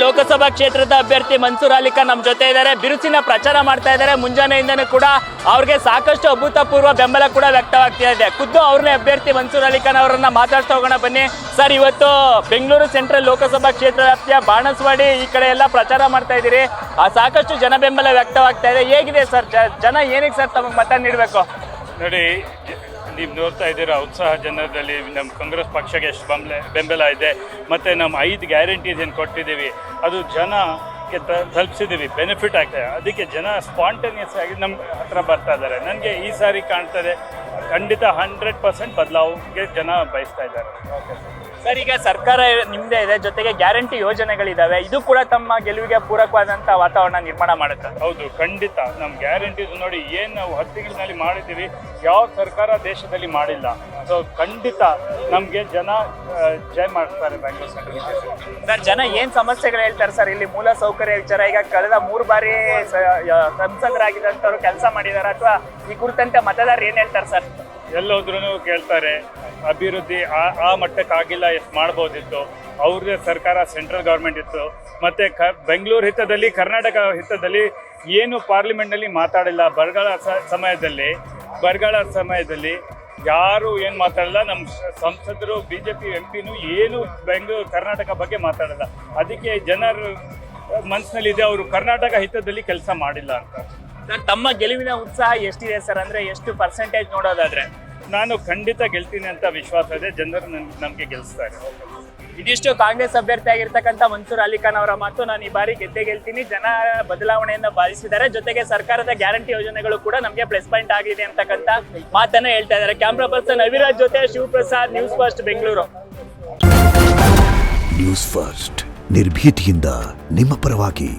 ಲೋಕಸಭಾ ಕ್ಷೇತ್ರದ ಅಭ್ಯರ್ಥಿ ಮನ್ಸೂರ್ ಅಲಿ ಖಾನ್ ನಮ್ಮ ಜೊತೆ ಇದ್ದಾರೆ. ಬಿರುಸಿನ ಪ್ರಚಾರ ಮಾಡ್ತಾ ಇದ್ದಾರೆ. ಮುಂಜಾನೆಯಿಂದನೂ ಕೂಡ ಅವ್ರಿಗೆ ಸಾಕಷ್ಟು ಅಭೂತಪೂರ್ವ ಬೆಂಬಲ ಕೂಡ ವ್ಯಕ್ತವಾಗ್ತಾ ಇದೆ. ಖುದ್ದು ಅವ್ರನ್ನೇ ಅಭ್ಯರ್ಥಿ ಮನ್ಸೂರ್ ಅಲಿ ಖಾನ್ ಅವರನ್ನ ಮಾತಾಡ್ತಾ ಹೋಗೋಣ ಬನ್ನಿ. ಸರ್, ಇವತ್ತು ಬೆಂಗಳೂರು ಸೆಂಟ್ರಲ್ ಲೋಕಸಭಾ ಕ್ಷೇತ್ರ ವ್ಯಾಪ್ತಿಯ ಬಾಣಸ್ವಾಡಿ ಈ ಕಡೆ ಎಲ್ಲ ಪ್ರಚಾರ ಮಾಡ್ತಾ ಇದ್ದೀರಿ. ಸಾಕಷ್ಟು ಜನ ಬೆಂಬಲ ವ್ಯಕ್ತವಾಗ್ತಾ ಇದೆ. ಹೇಗಿದೆ ಸರ್, ಜನ ಏನಕ್ಕೆ ಸರ್ ತಮಗೆ ಮತ ನೀಡಬೇಕು? ನೋಡಿ, ನೀವು ನೋಡ್ತಾ ಇದ್ದೀರಾ ಉತ್ಸಾಹ ಜನರಲ್ಲಿ. ನಮ್ಮ ಕಾಂಗ್ರೆಸ್ ಪಕ್ಷಕ್ಕೆ ಎಷ್ಟು ಬೆಂಬಲ ಇದೆ, ಮತ್ತು ನಮ್ಮ 5 ಗ್ಯಾರಂಟೀಸ್ ಏನು ಕೊಟ್ಟಿದ್ದೀವಿ ಅದು ಜನಕ್ಕೆ ತಲುಪಿಸಿದ್ದೀವಿ, ಬೆನಿಫಿಟ್ ಆಗ್ತದೆ. ಅದಕ್ಕೆ ಜನ ಸ್ಪಾಂಟೇನಿಯಸ್ ಆಗಿ ನಮ್ಮ ಹತ್ರ ಬರ್ತಾ ಇದ್ದಾರೆ. ನನಗೆ ಈ ಸಾರಿ ಕಾಣ್ತದೆ ಖಂಡಿತ 100% ಬದಲಾವಣೆಗೆ ಜನ ಬಯಸ್ತಾ ಇದ್ದಾರೆ. ಸರ್, ಈಗ ಸರ್ಕಾರ ನಿಮ್ಮದೇ ಇದೆ, ಜೊತೆಗೆ ಗ್ಯಾರಂಟಿ ಯೋಜನೆಗಳಿದ್ದಾವೆ. ಇದು ಕೂಡ ತಮ್ಮ ಗೆಲುವಿಗೆ ಪೂರಕವಾದಂಥ ವಾತಾವರಣ ನಿರ್ಮಾಣ ಮಾಡುತ್ತೆ. ಹೌದು, ಖಂಡಿತ. ನಮ್ಮ ಗ್ಯಾರಂಟೀಸ್ ನೋಡಿ, ಏನು ನಾವು 10 ತಿಂಗಳಿನಲ್ಲಿ ಮಾಡಿದ್ದೀವಿ, ಯಾವ ಸರ್ಕಾರ ದೇಶದಲ್ಲಿ ಮಾಡಿಲ್ಲ. ಸೊ ಖಂಡಿತ ನಮಗೆ ಜನ ಜಯ ಮಾಡ್ತಾರೆ ಬೆಂಗಳೂರು ಸೆಂಟ್ರಲ್. ಸರ್, ಜನ ಏನು ಸಮಸ್ಯೆಗಳು ಹೇಳ್ತಾರೆ ಸರ್? ಇಲ್ಲಿ ಮೂಲ ಸೌಕರ್ಯ ವಿಚಾರ, ಈಗ ಕಳೆದ 3 ಬಾರಿ ಸಂಸದರಾಗಿದ್ದಂಥವ್ರು ಕೆಲಸ ಮಾಡಿದ್ದಾರೆ, ಅಥವಾ ಈ ಕುರಿತಂತೆ ಮತದಾರರು ಏನು ಹೇಳ್ತಾರೆ ಸರ್? ಎಲ್ಲೋದ್ರೂ ಕೇಳ್ತಾರೆ, ಅಭಿವೃದ್ಧಿ ಆ ಮಟ್ಟಕ್ಕಾಗಿಲ್ಲ, ಎಷ್ಟು ಮಾಡ್ಬೋದಿತ್ತು. ಅವ್ರದ್ದೇ ಸರ್ಕಾರ, ಸೆಂಟ್ರಲ್ ಗೌರ್ಮೆಂಟ್ ಇತ್ತು. ಮತ್ತು ಬೆಂಗಳೂರು ಹಿತದಲ್ಲಿ, ಕರ್ನಾಟಕ ಹಿತದಲ್ಲಿ ಏನು ಪಾರ್ಲಿಮೆಂಟ್ನಲ್ಲಿ ಮಾತಾಡಿಲ್ಲ. ಬರಗಾಲ ಸಮಯದಲ್ಲಿ ಯಾರು ಏನು ಮಾತಾಡಲ್ಲ. ನಮ್ಮ ಸಂಸದರು, BJP MP ಏನು ಬೆಂಗಳೂರು ಕರ್ನಾಟಕ ಬಗ್ಗೆ ಮಾತಾಡಲ್ಲ. ಅದಕ್ಕೆ ಜನರ ಮನಸ್ಸಿನಲ್ಲಿದೆ, ಅವರು ಕರ್ನಾಟಕ ಹಿತದಲ್ಲಿ ಕೆಲಸ ಮಾಡಿಲ್ಲ ಅಂತ. ಸರ್, ತಮ್ಮ ಗೆಲುವಿನ ಉತ್ಸಾಹ ಎಷ್ಟಿದೆ ಸರ್? ಅಂದರೆ ಎಷ್ಟು ಪರ್ಸೆಂಟೇಜ್ ನೋಡೋದಾದ್ರೆ? ನಾನು ಖಂಡಿತ ಗೆಲ್ತೀನಿ ಅಂತ ವಿಶ್ವಾಸ ಇದೆ. ಜನರು ನಮಗೆ ಗೆಲ್ಲಿಸ್ತಾರೆ. ಇದಿಷ್ಟು ಕಾಂಗ್ರೆಸ್ ಅಭ್ಯರ್ಥಿ ಆಗಿರ್ತಕ್ಕಂಥ ಮನ್ಸೂರ್ ಅಲಿ ಖಾನ್ ಅವರ ಮಾತು. ನಾನು ಈ ಬಾರಿ ಗೆಲ್ತೀನಿ, ಜನ ಬದಲಾವಣೆಯನ್ನ ಭಾವಿಸಿದ್ದಾರೆ. ಜೊತೆಗೆ ಸರ್ಕಾರದ ಗ್ಯಾರಂಟಿ ಯೋಜನೆಗಳು ಕೂಡ ನಮಗೆ ಪ್ಲಸ್ ಪಾಯಿಂಟ್ ಆಗಿದೆ ಅಂತಕ್ಕಂಥ ಮಾತನ್ನ ಹೇಳ್ತಾ ಇದ್ದಾರೆ. ಕ್ಯಾಮ್ರಾ ಪರ್ಸನ್ ಅವಿರಾಜ್ ಜೊತೆ Shivaprasad, news first Bengaluru. News first, ನಿರ್ಭೀತಿಯಿಂದ ನಿಮ್ಮ ಪರವಾಗಿ.